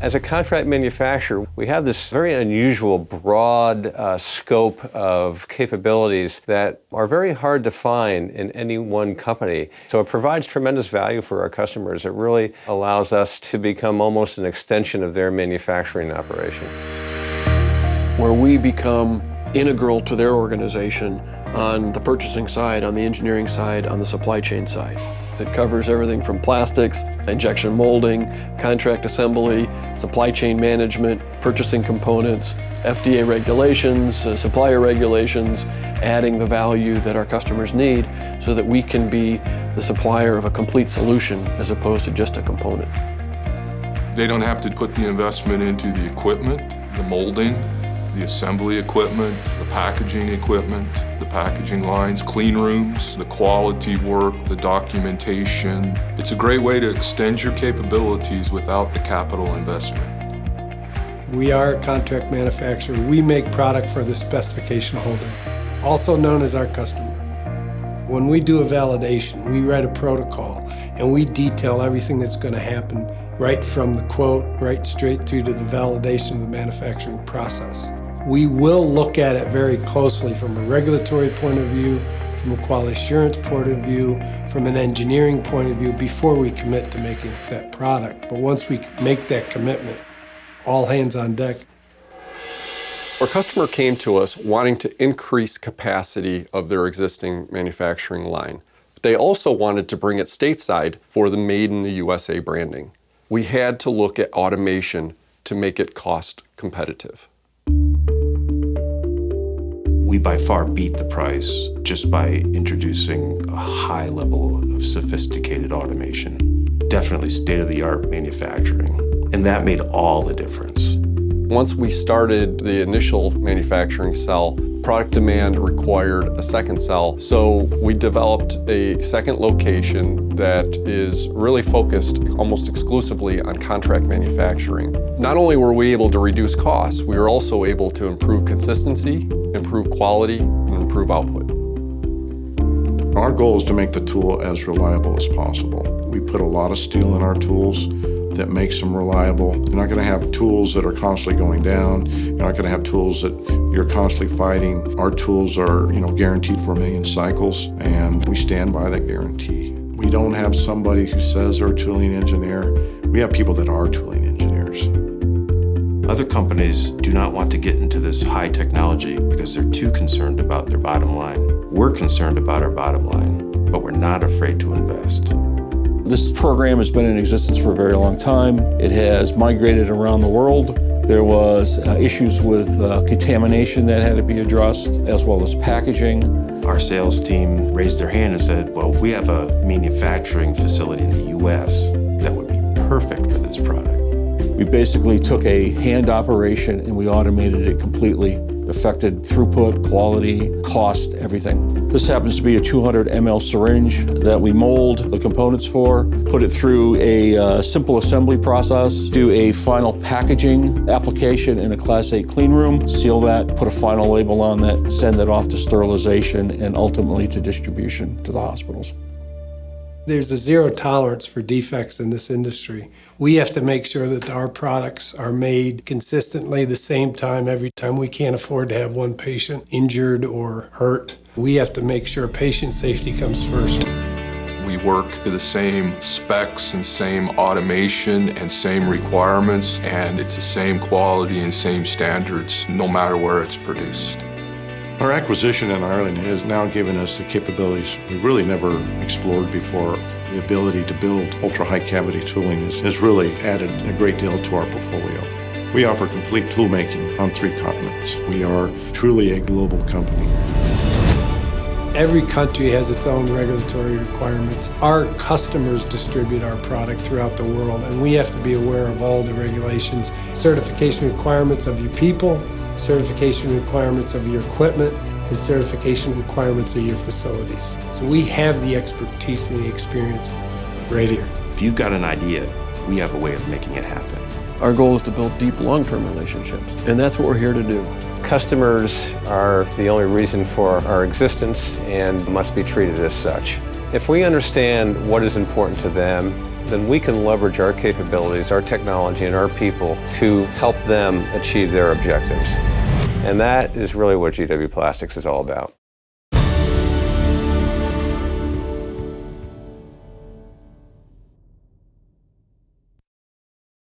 As a contract manufacturer, we have this very unusual, broad scope of capabilities that are very hard to find in any one company. So it provides tremendous value for our customers. It really allows us to become almost an extension of their manufacturing operation. Where we become integral to their organization on the purchasing side, on the engineering side, on the supply chain side. It covers everything from plastics, injection molding, contract assembly, supply chain management, purchasing components, FDA regulations, supplier regulations, adding the value that our customers need so that we can be the supplier of a complete solution as opposed to just a component. They don't have to put the investment into the equipment, the molding, the assembly equipment, the packaging equipment, the packaging lines, clean rooms, the quality work, the documentation. It's a great way to extend your capabilities without the capital investment. We are a contract manufacturer. We make product for the specification holder, also known as our customer. When we do a validation, we write a protocol and we detail everything that's going to happen right from the quote right straight through to the validation of the manufacturing process. We will look at it very closely from a regulatory point of view, from a quality assurance point of view, from an engineering point of view before we commit to making that product. But once we make that commitment, all hands on deck. Our customer came to us wanting to increase capacity of their existing manufacturing line. But they also wanted to bring it stateside for the Made in the USA branding. We had to look at automation to make it cost competitive. We by far beat the price just by introducing a high level of sophisticated automation. Definitely state-of-the-art manufacturing. And that made all the difference. Once we started the initial manufacturing cell, product demand required a second cell, so we developed a second location that is really focused almost exclusively on contract manufacturing. Not only were we able to reduce costs, we were also able to improve consistency, improve quality, and improve output. Our goal is to make the tool as reliable as possible. We put a lot of steel in our tools that makes them reliable. You're not going to have tools that are constantly going down. You're not going to have tools that you're constantly fighting. Our tools are, guaranteed for 1 million cycles, and we stand by that guarantee. We don't have somebody who says they're a tooling engineer. We have people that are tooling engineers. Other companies do not want to get into this high technology because they're too concerned about their bottom line. We're concerned about our bottom line, but we're not afraid to invest. This program has been in existence for a very long time. It has migrated around the world. There was issues with contamination that had to be addressed, as well as packaging. Our sales team raised their hand and said, well, we have a manufacturing facility in the U.S. that would be perfect for this product. We basically took a hand operation and we automated it completely. Affected throughput, quality, cost, everything. This happens to be a 200 ml syringe that we mold the components for, put it through a simple assembly process, do a final packaging application in a Class A clean room, seal that, put a final label on that, send it off to sterilization, and ultimately to distribution to the hospitals. There's a zero tolerance for defects in this industry. We have to make sure that our products are made consistently the same time every time. We can't afford to have one patient injured or hurt. We have to make sure patient safety comes first. We work to the same specs and same automation and same requirements, and it's the same quality and same standards no matter where it's produced. Our acquisition in Ireland has now given us the capabilities we've really never explored before. The ability to build ultra-high cavity tooling has really added a great deal to our portfolio. We offer complete tool making on 3 continents. We are truly a global company. Every country has its own regulatory requirements. Our customers distribute our product throughout the world, and we have to be aware of all the regulations, certification requirements of your people, certification requirements of your equipment, and certification requirements of your facilities. So we have the expertise and the experience right here. If you've got an idea, we have a way of making it happen. Our goal is to build deep long-term relationships, and that's what we're here to do. Customers are the only reason for our existence and must be treated as such. If we understand what is important to them then we can leverage our capabilities, our technology, and our people to help them achieve their objectives. And that is really what GW Plastics is all about.